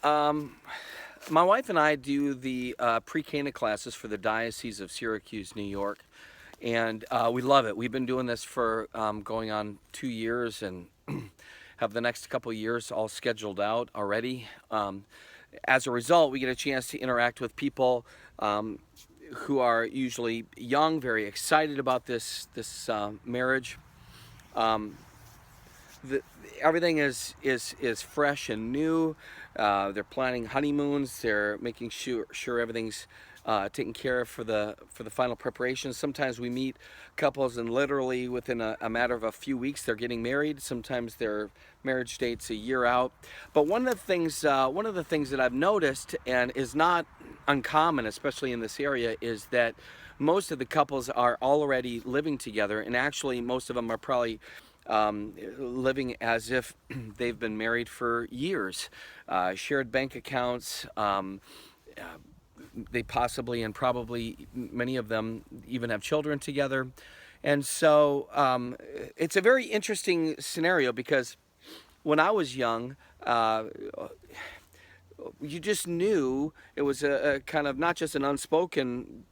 Um, my wife and I do the pre-Cana classes for the Diocese of Syracuse, New York, and we love it. We've been doing this for going on 2 years, and have the next couple of years all scheduled out already. As a result, we get a chance to interact with people who are usually young, very excited about this marriage. Um, the, Everything is fresh and new. They're planning honeymoons. They're making sure everything's taken care of for the final preparations. Sometimes we meet couples and literally within a matter of a few weeks they're getting married. Sometimes their marriage date's a year out. But one of the things that I've noticed, and is not uncommon, especially in this area, is that most of the couples are already living together, and actually most of them are probably living as if they've been married for years. Shared bank accounts. Uh, they possibly and probably many of them even have children together. And so it's a very interesting scenario because when I was young, you just knew it was a kind of not just an unspoken,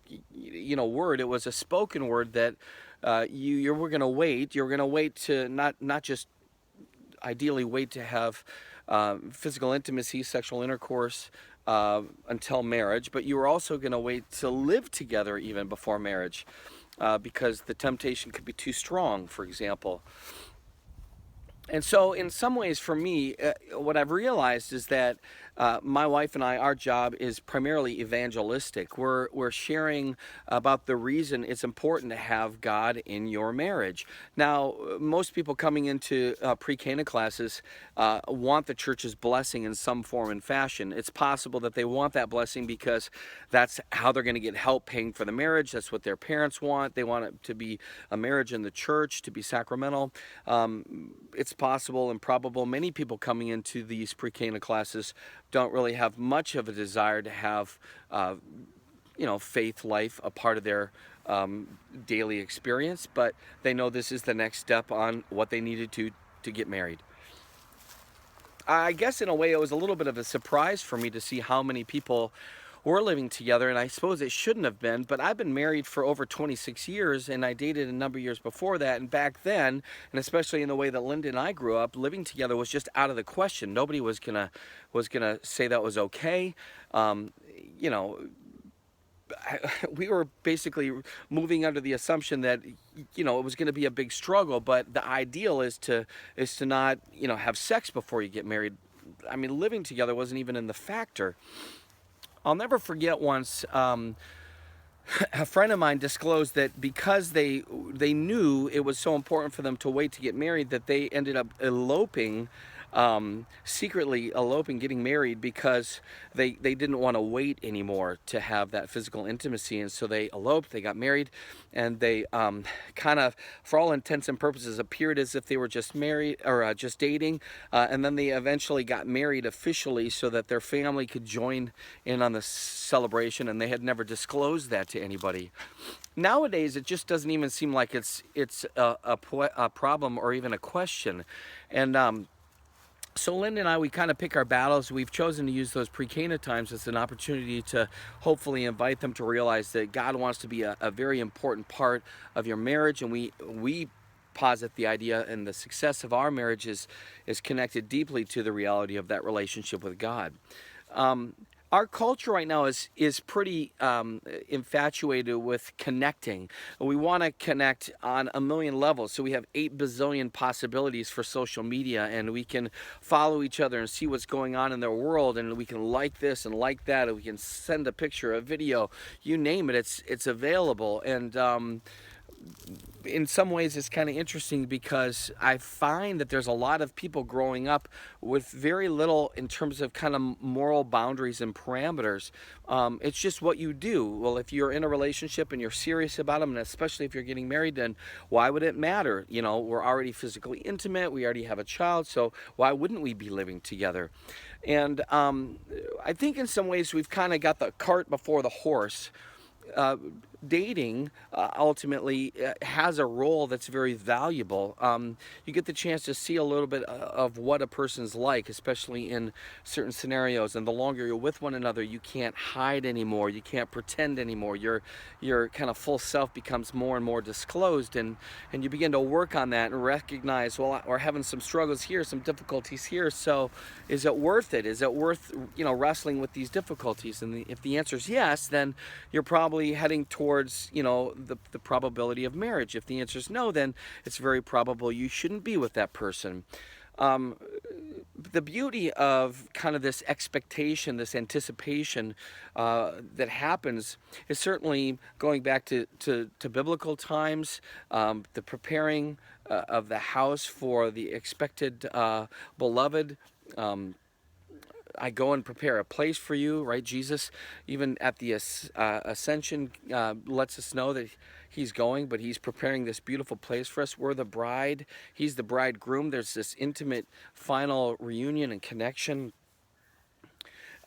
word. It was a spoken word that you were going to wait. You were going to wait to not just ideally wait to have physical intimacy, sexual intercourse until marriage, but you were also going to wait to live together even before marriage because the temptation could be too strong, for example. And so, in some ways, for me, what I've realized is that my wife and I, our job is primarily evangelistic. We're sharing about the reason it's important to have God in your marriage. Now, most people coming into pre-Cana classes want the church's blessing in some form and fashion. It's possible that they want that blessing because that's how they're going to get help paying for the marriage. That's what their parents want. They want it to be a marriage in the church, to be sacramental. It's possible and probable many people coming into these pre-Cana classes don't really have much of a desire to have, faith life a part of their daily experience, but they know this is the next step on what they needed to get married. I guess in a way it was a little bit of a surprise for me to see how many people were living together, and I suppose it shouldn't have been, but I've been married for over 26 years, and I dated a number of years before that, and back then, and especially in the way that Linda and I grew up, living together was just out of the question. Nobody was gonna say that was okay. Um, you know, we were basically moving under the assumption that it was going to be a big struggle, but the ideal is to not have sex before you get married. I mean, living together wasn't even in the factor. I'll never forget once a friend of mine disclosed that because they knew it was so important for them to wait to get married, that they ended up eloping, secretly eloping, getting married because they didn't want to wait anymore to have that physical intimacy, and so they eloped, they got married, and they kind of, for all intents and purposes, appeared as if they were just married or just dating, and then they eventually got married officially so that their family could join in on the celebration, and they had never disclosed that to anybody. Nowadays, it just doesn't even seem like it's a problem or even a question, and so Linda and I, we kind of pick our battles. We've chosen to use those pre-Cana times as an opportunity to hopefully invite them to realize that God wants to be a very important part of your marriage, and we posit the idea and the success of our marriage is connected deeply to the reality of that relationship with God. Our culture right now is pretty infatuated with connecting. We want to connect on a million levels. So we have 8 bazillion possibilities for social media, and we can follow each other and see what's going on in their world, and we can like this and like that, and we can send a picture, a video, you name it, it's available. And in some ways it's kind of interesting because I find that there's a lot of people growing up with very little in terms of kind of moral boundaries and parameters. It's just what you do. Well, if you're in a relationship and you're serious about them, and especially if you're getting married, then why would it matter? We're already physically intimate, we already have a child, so why wouldn't we be living together? And I think in some ways we've kind of got the cart before the horse. dating ultimately has a role that's very valuable. You get the chance to see a little bit of what a person's like, especially in certain scenarios. And the longer you're with one another, you can't hide anymore. You can't pretend anymore. Your kind of full self becomes more and more disclosed, and you begin to work on that and recognize, well, we're having some struggles here, some difficulties here. So, is it worth it? Is it worth wrestling with these difficulties? And if the answer is yes, then you're probably heading towards the probability of marriage. If the answer is no, then it's very probable you shouldn't be with that person. Um, the beauty of kind of this expectation, this anticipation that happens is certainly going back to biblical times, the preparing of the house for the expected beloved. I go and prepare a place for you, right? Jesus, even at the ascension, lets us know that he's going, but he's preparing this beautiful place for us. We're the bride. He's the bridegroom. There's this intimate final reunion and connection.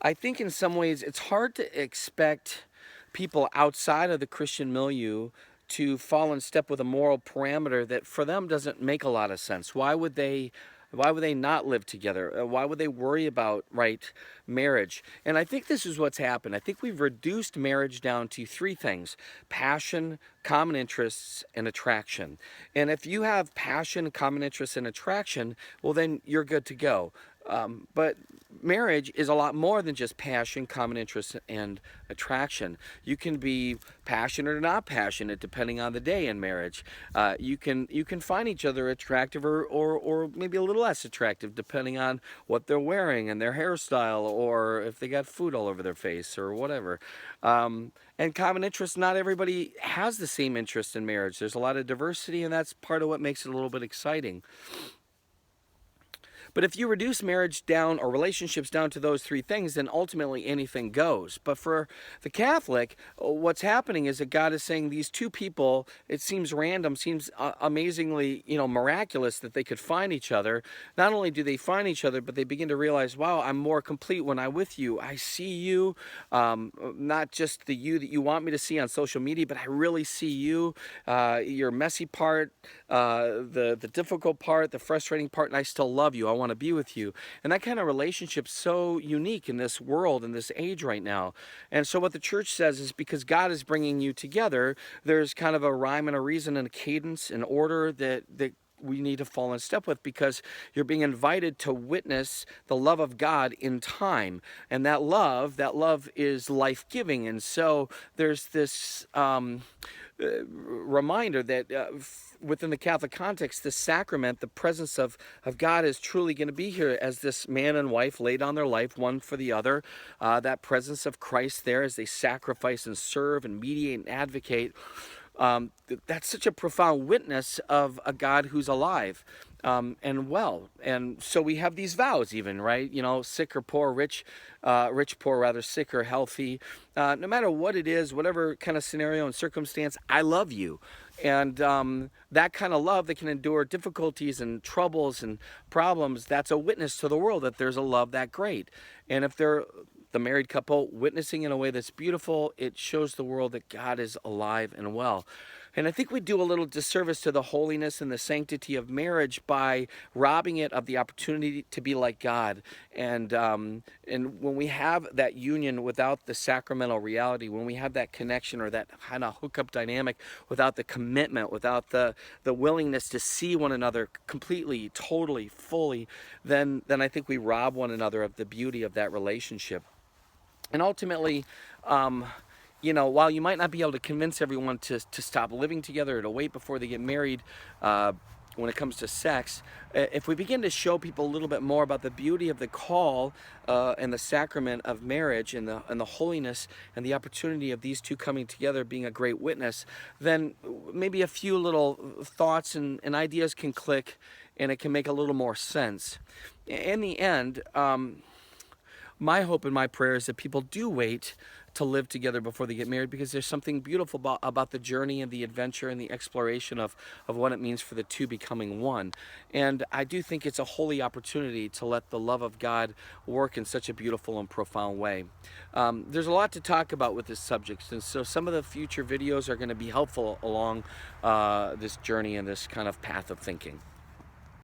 I think in some ways it's hard to expect people outside of the Christian milieu to fall in step with a moral parameter that for them doesn't make a lot of sense. Why would they not live together? Why would they worry about marriage? And I think this is what's happened. I think we've reduced marriage down to three things: passion, common interests, and attraction. And if you have passion, common interests, and attraction, well, then you're good to go. But marriage is a lot more than just passion, common interests, and attraction. You can be passionate or not passionate depending on the day in marriage. You can find each other attractive or maybe a little less attractive depending on what they're wearing and their hairstyle, or if they got food all over their face or whatever. And common interests, not everybody has the same interest in marriage. There's a lot of diversity, and that's part of what makes it a little bit exciting. But if you reduce marriage down or relationships down to those three things, then ultimately anything goes. But for the Catholic, what's happening is that God is saying these two people, it seems random, seems amazingly, miraculous that they could find each other. Not only do they find each other, but they begin to realize, wow, I'm more complete when I'm with you. I see you, not just the you that you want me to see on social media, but I really see you, your messy part, the difficult part, the frustrating part, and I still love you. I want to be with you. And that kind of relationship's so unique in this world, in this age right now. And so what the church says is, because God is bringing you together, there's kind of a rhyme and a reason and a cadence and order that we need to fall in step with, because you're being invited to witness the love of God in time. And that love is life-giving. And so there's this reminder that within the Catholic context, the sacrament, the presence of God is truly going to be here as this man and wife lay down their life one for the other. That presence of Christ there as they sacrifice and serve and mediate and advocate. That's such a profound witness of a God who's alive and well. And so we have these vows even, right? Sick or poor, rich, poor rather, sick or healthy. No matter what it is, whatever kind of scenario and circumstance, I love you. And that kind of love that can endure difficulties and troubles and problems, that's a witness to the world that there's a love that great. And if they're the married couple witnessing in a way that's beautiful, it shows the world that God is alive and well. And I think we do a little disservice to the holiness and the sanctity of marriage by robbing it of the opportunity to be like God. And when we have that union without the sacramental reality, when we have that connection or that kind of hookup dynamic without the commitment, without the willingness to see one another completely, totally, fully, then I think we rob one another of the beauty of that relationship. And ultimately, while you might not be able to convince everyone to stop living together or to wait before they get married when it comes to sex, if we begin to show people a little bit more about the beauty of the call and the sacrament of marriage and the holiness and the opportunity of these two coming together being a great witness, then maybe a few little thoughts and ideas can click, and it can make a little more sense. In the end, my hope and my prayer is that people do wait to live together before they get married, because there's something beautiful about the journey and the adventure and the exploration of what it means for the two becoming one. And I do think it's a holy opportunity to let the love of God work in such a beautiful and profound way. There's a lot to talk about with this subject, and so some of the future videos are going to be helpful along this journey and this kind of path of thinking.